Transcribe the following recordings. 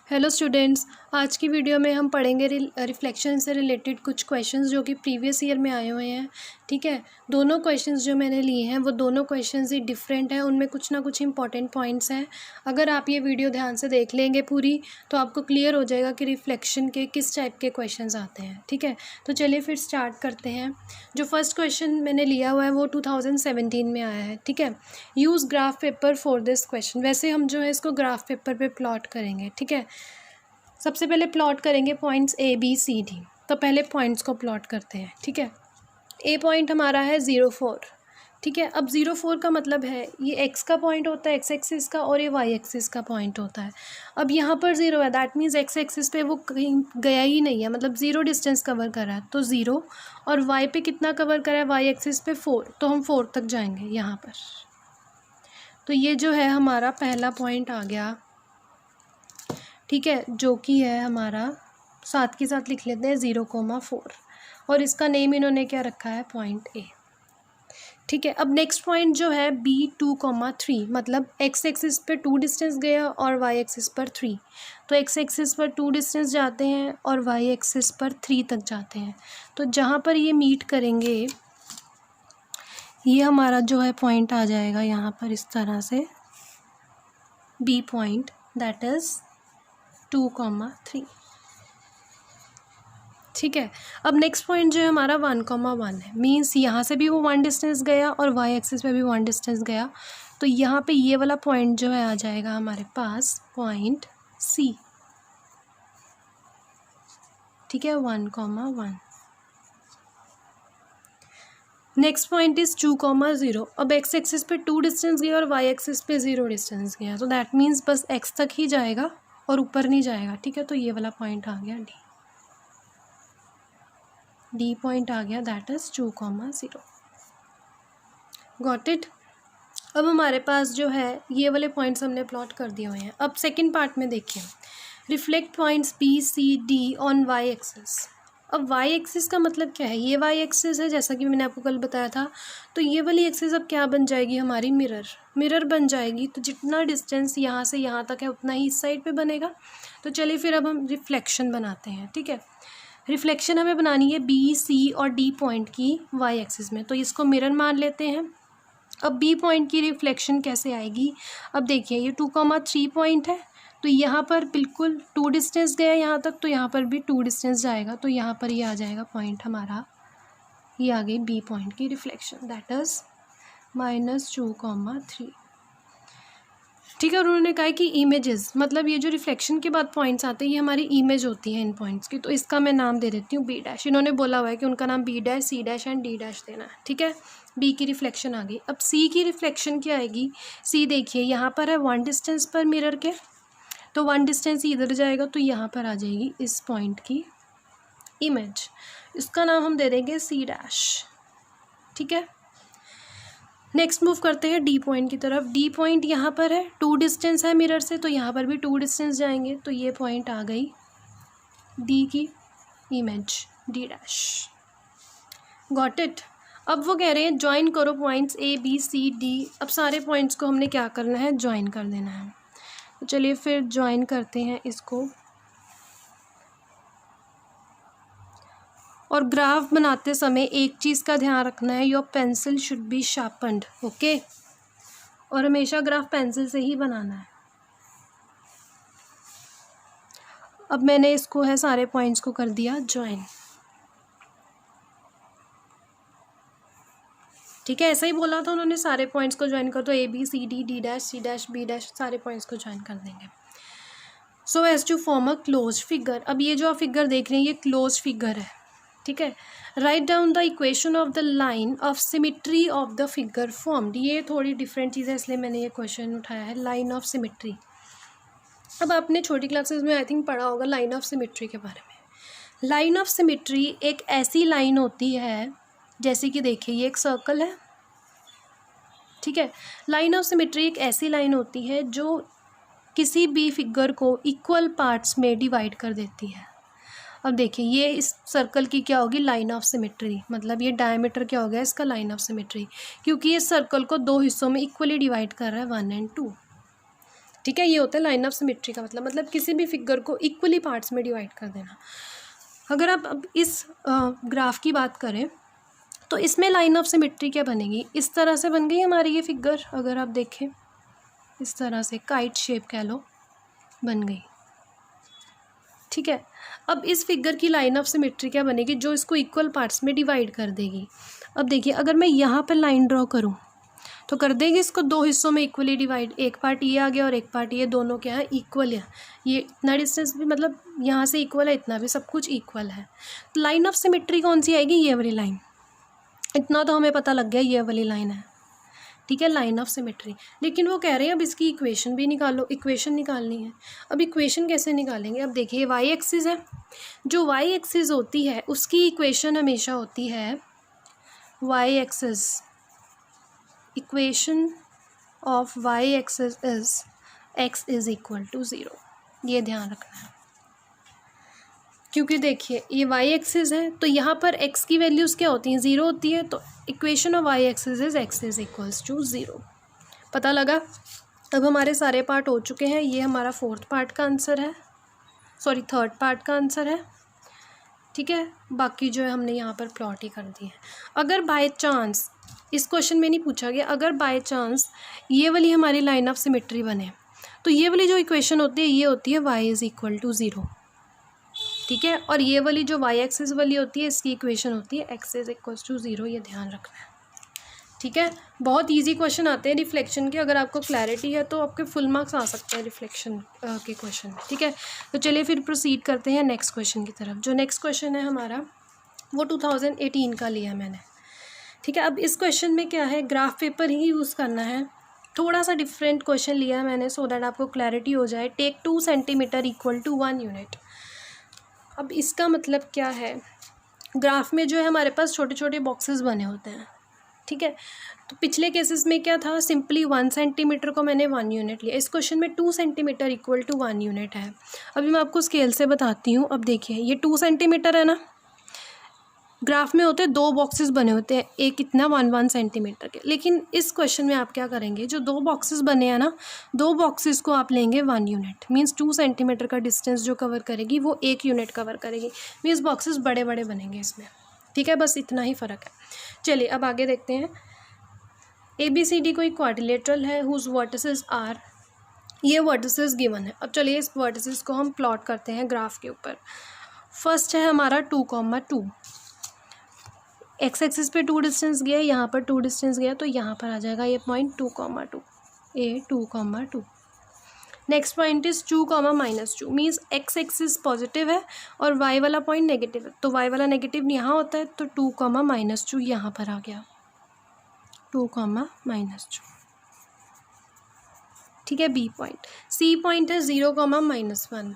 Hello students, आज की video में हम पढ़ेंगे रिफ्लेक्शन से रिलेटेड कुछ क्वेश्चंस जो कि प्रीवियस ईयर में आए हुए हैं। ठीक है, दोनों क्वेश्चंस जो मैंने लिए हैं वो दोनों क्वेश्चंस ही डिफरेंट हैं, उनमें कुछ ना कुछ इंपॉर्टेंट पॉइंट्स हैं। अगर आप ये वीडियो ध्यान से देख लेंगे पूरी तो आपको क्लियर हो जाएगा कि रिफ्लेक्शन के किस टाइप के क्वेश्चंस आते हैं। ठीक है, तो चलिए फिर स्टार्ट करते हैं। जो फर्स्ट क्वेश्चन मैंने लिया हुआ है वो 2017 में आया है। ठीक है, use graph paper for this question. वैसे हम जो है इसको ग्राफ पेपर पे प्लॉट करेंगे। ठीक है, सबसे पहले प्लॉट करेंगे points A B C D. तो पहले पॉइंट्स को प्लॉट करते हैं। ठीक है, ए पॉइंट हमारा है 0 4। ठीक है, अब 0 4 का मतलब है ये एक्स का पॉइंट होता है, एक्स एक्सिस का, और ये वाई एक्सिस का पॉइंट होता है। अब यहाँ पर 0 है, दैट मीन्स एक्स एक्सिस पे वो कहीं गया ही नहीं है, मतलब 0 डिस्टेंस कवर कर रहा है तो 0। और वाई पे कितना कवर करा है, वाई एक्सिस पे 4, तो हम 4 तक जाएंगे यहाँ पर। तो ये जो है हमारा पहला पॉइंट आ गया। ठीक है, जो कि है हमारा, साथ के साथ लिख लेते हैं 0,4, और इसका नेम इन्होंने क्या रखा है, पॉइंट ए। ठीक है, अब नेक्स्ट पॉइंट जो है B2,3, मतलब एक्स एक्सिस पर 2 डिस्टेंस गया और वाई एक्सिस पर 3। तो एक्स एक्सिस पर 2 डिस्टेंस जाते हैं और वाई एक्सिस पर 3 तक जाते हैं। तो जहाँ पर ये मीट करेंगे ये हमारा जो है पॉइंट आ जाएगा यहाँ पर इस तरह से, बी पॉइंट, दैट इज़ 2,3। ठीक है, अब नेक्स्ट पॉइंट जो है हमारा 1,1 है, मीन्स यहाँ से भी वो 1 डिस्टेंस गया और वाई एक्सिस पे भी 1 डिस्टेंस गया। तो यहाँ पे ये वाला पॉइंट जो है आ जाएगा हमारे पास पॉइंट सी। ठीक है, 1,1। Next point is 2,0। अब एक्स एक्सिस पे 2 डिस्टेंस गया और वाई एक्सिस पे 0 डिस्टेंस गया, तो दैट मीन्स बस एक्स तक ही जाएगा और ऊपर नहीं जाएगा। ठीक है, तो ये वाला पॉइंट आ गया डी पॉइंट आ गया, दैट इज़ 2,0। Got it. अब हमारे पास जो है ये वाले पॉइंट्स हमने प्लॉट कर दिए हुए हैं। अब सेकंड पार्ट में देखिए, reflect points B C D on Y axis. अब वाई एक्सिस का मतलब क्या है, ये वाई एक्सिस है जैसा कि मैंने आपको कल बताया था। तो ये वाली एक्सिस अब क्या बन जाएगी, हमारी मिरर बन जाएगी। तो जितना डिस्टेंस यहाँ से यहाँ तक है उतना ही इस साइड पे बनेगा। तो चलिए फिर अब हम रिफ्लेक्शन बनाते हैं। ठीक है, रिफ्लेक्शन हमें बनानी है बी सी और डी पॉइंट की वाई एक्सिस में, तो इसको मिरर मान लेते हैं। अब बी पॉइंट की रिफ्लेक्शन कैसे आएगी, अब देखिए ये 2,3 पॉइंट है, तो यहाँ पर बिल्कुल 2 डिस्टेंस गया यहाँ तक, तो यहाँ पर भी 2 डिस्टेंस जाएगा, तो यहाँ पर ये आ जाएगा पॉइंट हमारा, ये आ गई बी पॉइंट की रिफ्लेक्शन, दैट इज़ -2,3। ठीक है, और उन्होंने कहा कि इमेजेस, मतलब ये जो रिफ्लेक्शन के बाद पॉइंट्स आते हैं ये हमारी इमेज होती है इन पॉइंट्स की। तो इसका मैं नाम दे देती हूँ बी डैश। इन्होंने बोला हुआ है कि उनका नाम B dash, C dash and D dash देना है। ठीक है, बी की रिफ्लेक्शन आ गई। अब सी की रिफ्लेक्शन क्या आएगी, सी देखिए यहाँ पर है 1 डिस्टेंस पर मिरर के, तो 1 डिस्टेंस इधर जाएगा, तो यहाँ पर आ जाएगी इस पॉइंट की इमेज। इसका नाम हम दे देंगे सी डैश। ठीक है, नेक्स्ट मूव करते हैं डी पॉइंट की तरफ। डी पॉइंट यहाँ पर है, 2 डिस्टेंस है मिरर से, तो यहाँ पर भी 2 डिस्टेंस जाएंगे, तो ये पॉइंट आ गई डी की image, D dash. Got it. अब वो कह रहे हैं ज्वाइन करो points A B C D. अब सारे पॉइंट्स को हमने क्या करना है, ज्वाइन कर देना है। तो चलिए फिर ज्वाइन करते हैं इसको। और ग्राफ बनाते समय एक चीज़ का ध्यान रखना है, your pencil should be sharpened. Okay, और हमेशा ग्राफ पेंसिल से ही बनाना है। अब मैंने इसको है सारे पॉइंट्स को कर दिया ज्वाइन। ठीक है, ऐसा ही बोला था उन्होंने, सारे पॉइंट्स को ज्वाइन कर दो, A B C D, D dash, C dash, B dash, सारे पॉइंट्स को ज्वाइन कर देंगे so as to form a close figure. अब ये जो आप फिगर देख रहे हैं ये क्लोज फिगर है। ठीक है, right down the equation of the line of symmetry of the figure formed. ये थोड़ी डिफरेंट चीज़ है इसलिए मैंने ये क्वेश्चन उठाया है, लाइन ऑफ सिमिट्री। अब आपने छोटी क्लासेस में आई थिंक पढ़ा होगा लाइन ऑफ सिमिट्री के बारे में। लाइन ऑफ सिमिट्री एक ऐसी लाइन होती है, जैसे कि देखिए ये एक सर्कल है। ठीक है, लाइन ऑफ सिमिट्री एक ऐसी लाइन होती है जो किसी भी फिगर को इक्वल पार्ट्स में डिवाइड कर देती है। अब देखिए ये इस सर्कल की क्या होगी, लाइन ऑफ सिमेट्री, मतलब ये डायमीटर क्या हो गया इसका, लाइन ऑफ सिमेट्री, क्योंकि ये सर्कल को 2 हिस्सों में इक्वली डिवाइड कर रहा है, 1 और 2। ठीक है, ये होता है लाइन ऑफ सिमेट्री का मतलब किसी भी फिगर को इक्वली पार्ट्स में डिवाइड कर देना। अगर आप अब इस ग्राफ की बात करें तो इसमें लाइन ऑफ सिमेट्री क्या बनेगी, इस तरह से बन गई हमारी ये फिगर। अगर आप देखें इस तरह से काइट शेप कह लो बन गई, ठीक है। अब इस फिगर की लाइन ऑफ सिमेट्री क्या बनेगी, जो इसको इक्वल पार्ट्स में डिवाइड कर देगी। अब देखिए अगर मैं यहाँ पर लाइन ड्रॉ करूँ तो कर देंगे इसको दो हिस्सों में इक्वली डिवाइड, एक पार्ट ये आ गया और एक पार्ट ये, दोनों क्या है इक्वल है। ये इतना डिस्टेंस भी मतलब यहाँ से इक्वल है, इतना भी, सब कुछ इक्वल है। तो लाइन ऑफ सिमेट्री कौन सी आएगी, ये वाली लाइन। इतना तो हमें पता लग गया ये वाली लाइन है, ठीक है, लाइन ऑफ सिमेट्री। लेकिन वो कह रहे हैं अब इसकी इक्वेशन भी निकालो, इक्वेशन निकालनी है। अब इक्वेशन कैसे निकालेंगे, अब देखिए वाई एक्सिस है, जो वाई एक्सिस होती है उसकी इक्वेशन हमेशा होती है Y axis, equation of Y axis is X is equal to 0। ये ध्यान रखना है, क्योंकि देखिए ये वाई एक्सिस है तो यहाँ पर एक्स की वैल्यूज़ क्या होती हैं, 0 होती है। तो equation of Y axis is X is equals to 0। पता लगा। अब हमारे सारे पार्ट हो चुके हैं, ये हमारा फोर्थ पार्ट का आंसर है, सॉरी थर्ड पार्ट का आंसर है, ठीक है। बाकी जो है हमने यहाँ पर प्लॉट ही कर दिए हैं। अगर बाय चांस, इस क्वेश्चन में नहीं पूछा गया, अगर बाय चांस ये वाली हमारी लाइन ऑफ सिमेट्री बने तो ये वाली जो इक्वेशन होती है ये होती है y इज़ इक्वल टू 0, ठीक है। और ये वाली जो y एक्सिस वाली होती है इसकी इक्वेशन होती है x इज इक्वल टू 0। ये ध्यान रखना है, ठीक है। बहुत इजी क्वेश्चन आते हैं रिफ्लेक्शन के, अगर आपको क्लैरिटी है तो आपके फुल मार्क्स आ सकते हैं रिफ्लेक्शन के क्वेश्चन, ठीक है। तो चलिए फिर प्रोसीड करते हैं नेक्स्ट क्वेश्चन की तरफ। जो नेक्स्ट क्वेश्चन है हमारा वो 2018 का लिया मैंने, ठीक है। अब इस क्वेश्चन में क्या है, ग्राफ पेपर ही यूज़ करना है। थोड़ा सा डिफरेंट क्वेश्चन लिया है मैंने सो दैट आपको क्लैरिटी हो जाए। Take 2 centimetre equal to 1 unit. अब इसका मतलब क्या है, ग्राफ में जो है हमारे पास छोटे छोटे बॉक्सेस बने होते हैं, ठीक है। तो पिछले केसेस में क्या था, सिंपली 1 सेंटीमीटर को मैंने 1 यूनिट लिया। इस क्वेश्चन में 2 सेंटीमीटर इक्वल टू 1 यूनिट है। अभी मैं आपको स्केल से बताती हूँ। अब देखिए ये 2 सेंटीमीटर है ना, ग्राफ में होते हैं 2 बॉक्सेस बने होते हैं, एक इतना 1 सेंटीमीटर के। लेकिन इस क्वेश्चन में आप क्या करेंगे, जो 2 बॉक्सेस बने हैं ना, 2 बॉक्सेस को आप लेंगे 1 यूनिट, मीन्स 2 सेंटीमीटर का डिस्टेंस जो कवर करेगी वो 1 यूनिट कवर करेगी, मीन्स बॉक्सेस बड़े बड़े बनेंगे इसमें, ठीक है। बस इतना ही फ़र्क है। चलिए अब आगे देखते हैं। ABCD कोई क्वाड्रिलेटरल है हुज वर्टिसेस आर, ये वर्टिसेस गिवन है। अब चलिए इस वर्टिसेस को हम प्लॉट करते हैं ग्राफ के ऊपर। फर्स्ट है हमारा 2,2, एक्स एक्सिस पे 2 डिस्टेंस गया, यहाँ पर 2 डिस्टेंस गया, तो यहाँ पर आ जाएगा ये point 2,2, A 2,2। Next point is 2,-2, means x axis positive है और वाई वाला पॉइंट नेगेटिव है, तो वाई वाला नेगेटिव यहाँ होता है, तो 2,-2 यहाँ पर आ गया, 2,-2, ठीक है। बी पॉइंट, सी पॉइंट है 0,-1,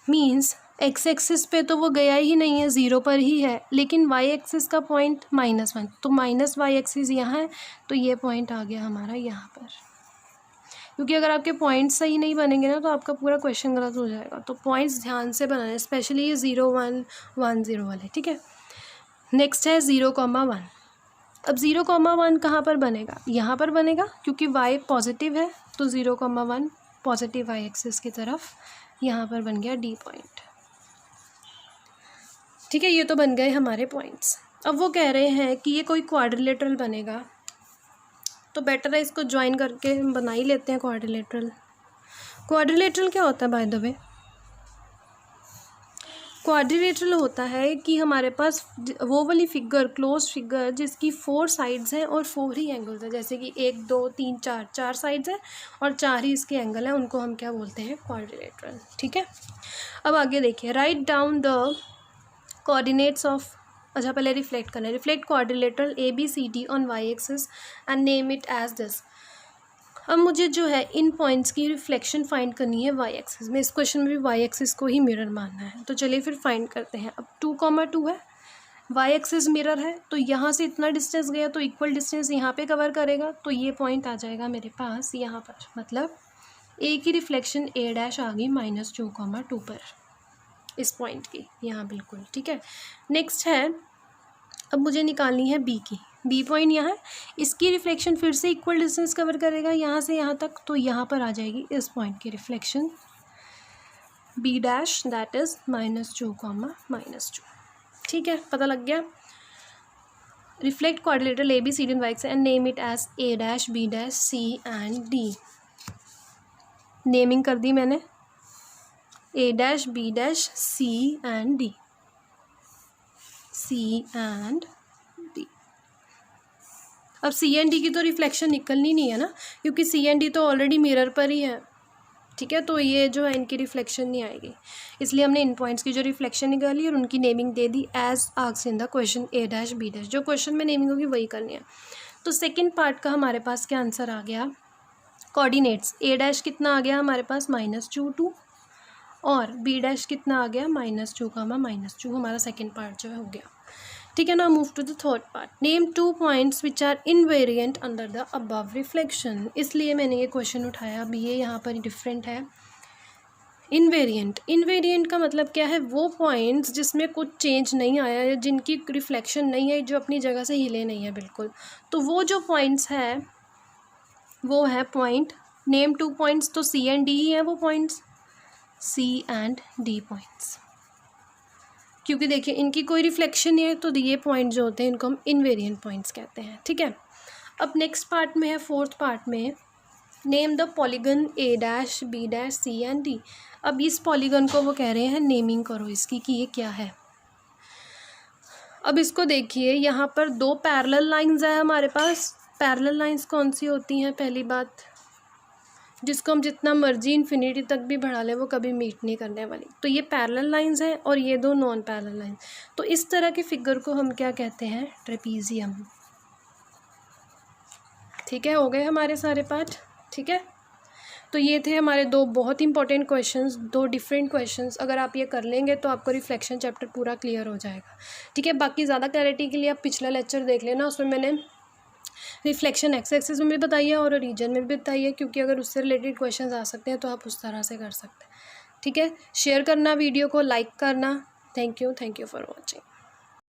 मीन्स एक्स एक्सिस पे तो वो गया ही नहीं है, 0 पर ही है, लेकिन वाई एक्सिस का पॉइंट -1, तो माइनस वाई एक्सिस यहाँ है, तो ये पॉइंट आ गया हमारा यहाँ पर। क्योंकि अगर आपके पॉइंट्स सही नहीं बनेंगे ना तो आपका पूरा क्वेश्चन गलत हो जाएगा, तो पॉइंट्स ध्यान से बनाना, स्पेशली ये 0, 1, 1, 0 वाले, ठीक है। नेक्स्ट है 0,1। अब 0,1 कहाँ पर बनेगा, यहाँ पर बनेगा, क्योंकि वाई पॉजिटिव है, तो 0,1 पॉजिटिव वाई एक्सिस की तरफ, यहाँ पर बन गया डी पॉइंट, ठीक है। ये तो बन गए हमारे पॉइंट्स। अब वो कह रहे हैं कि ये कोई क्वाड्रिलेटरल बनेगा, तो बेटर है इसको ज्वाइन करके हम बना ही लेते हैं क्वाड्रिलेटरल। क्वाड्रिलेटरल क्या होता है बाय द वे, क्वाड्रिलेटरल होता है कि हमारे पास वो वाली फिगर, क्लोज फिगर, जिसकी 4 साइड्स हैं और 4 ही एंगल्स हैं, जैसे कि 1, 2, 3, 4 साइड्स हैं और 4 ही इसके एंगल हैं, उनको हम क्या बोलते हैं, क्वाड्रिलेटरल, ठीक है। अब आगे देखिए, write down the coordinates of, अच्छा पहले रिफ्लेक्ट करना है, reflect quadrilateral ABCD on Y axis and name it as this. अब मुझे जो है इन पॉइंट्स की रिफ्लेक्शन फाइंड करनी है वाई एक्सिस में। इस क्वेश्चन में भी वाई एक्सिस को ही मिरर मानना है, तो चलिए फिर फाइंड करते हैं। अब 2,2 है, वाई एक्सिस मिरर है, तो यहाँ से इतना डिस्टेंस गया तो इक्वल डिस्टेंस यहाँ पे कवर करेगा, तो ये पॉइंट आ जाएगा मेरे पास यहाँ पर, मतलब ए की रिफ्लेक्शन A' आ गई -2,2 पर, इस पॉइंट की यहाँ बिल्कुल, ठीक है। नेक्स्ट है, अब मुझे निकालनी है बी की। बी पॉइंट यहाँ है, इसकी रिफ्लेक्शन फिर से इक्वल डिस्टेंस कवर करेगा यहाँ से यहाँ तक, तो यहाँ पर आ जाएगी इस पॉइंट की reflection B dash, that is -2, -2। ठीक है, पता लग गया। Reflect quadrilateral A B C D and Y X and name it as A dash B dash C and D. Naming कर दी मैंने, A dash B dash C and D, C and D. अब C and D की तो reflection निकलनी नहीं है ना, क्योंकि सी एंड डी तो ऑलरेडी मिरर पर ही है। ठीक है, तो ये जो है इनकी रिफ्लेक्शन नहीं आएगी, इसलिए हमने इन पॉइंट्स की जो रिफ्लेक्शन निकाली और उनकी नेमिंग दे दी as asked in the question A dash B dash. जो क्वेश्चन में नेमिंग होगी वही करनी है। तो सेकंड पार्ट का हमारे पास क्या आंसर आ गया, कोऑर्डिनेट्स ए डैश कितना आ गया हमारे पास -2 2, और बी डैश कितना आ गया -2, -2। हमारा सेकंड पार्ट जो है हो गया। ठीक है ना, move to the third part. Name 2 points which are invariant under the above reflection. इसलिए मैंने ये क्वेश्चन उठाया। अब ये यहाँ पर डिफरेंट है। इनवेरिएंट, इनवेरिएंट का मतलब क्या है, वो पॉइंट्स जिसमें कुछ चेंज नहीं आया या जिनकी रिफ्लेक्शन नहीं है, जो अपनी जगह से हिले नहीं है बिल्कुल। तो वो जो पॉइंट्स है वो है पॉइंट, नेम 2 पॉइंट्स, तो सी एंड डी ही है वो points, C and D points. क्योंकि देखिए इनकी कोई रिफ्लेक्शन नहीं है, तो ये पॉइंट जो होते हैं इनको हम इनवेरिएंट पॉइंट्स कहते हैं। ठीक है, अब नेक्स्ट पार्ट में है, फोर्थ पार्ट में, name the polygon A dash B dash C and D. अब इस पॉलीगन को वो कह रहे हैं नेमिंग करो इसकी कि ये क्या है। अब इसको देखिए, यहाँ पर 2 पैरेलल लाइंस है हमारे पास। पैरेलल लाइंस कौन सी होती हैं, पहली बात, जिसको हम जितना मर्जी इन्फिनिटी तक भी बढ़ा लें वो कभी मीट नहीं करने वाली। तो ये पैरेलल लाइंस हैं और ये 2 नॉन पैरेलल लाइंस। तो इस तरह के फिगर को हम क्या कहते हैं, ट्रेपीजियम। ठीक है, हो गए हमारे सारे पार्ट। ठीक है, तो ये थे हमारे 2 बहुत इंपॉर्टेंट क्वेश्चंस, 2 डिफरेंट क्वेश्चंस। अगर आप ये कर लेंगे तो आपको रिफ्लेक्शन चैप्टर पूरा क्लियर हो जाएगा। ठीक है, बाकी ज़्यादा क्लैरिटी के लिए आप पिछला लेक्चर देख लेना, उसमें मैंने रिफ्लेक्शन एक्स एक्सिस में भी बताइए और रीजन में भी बताइए, क्योंकि अगर उससे रिलेटेड क्वेश्चंस आ सकते हैं तो आप उस तरह से कर सकते हैं। ठीक है, शेयर करना वीडियो को, लाइक करना। Thank you for watching.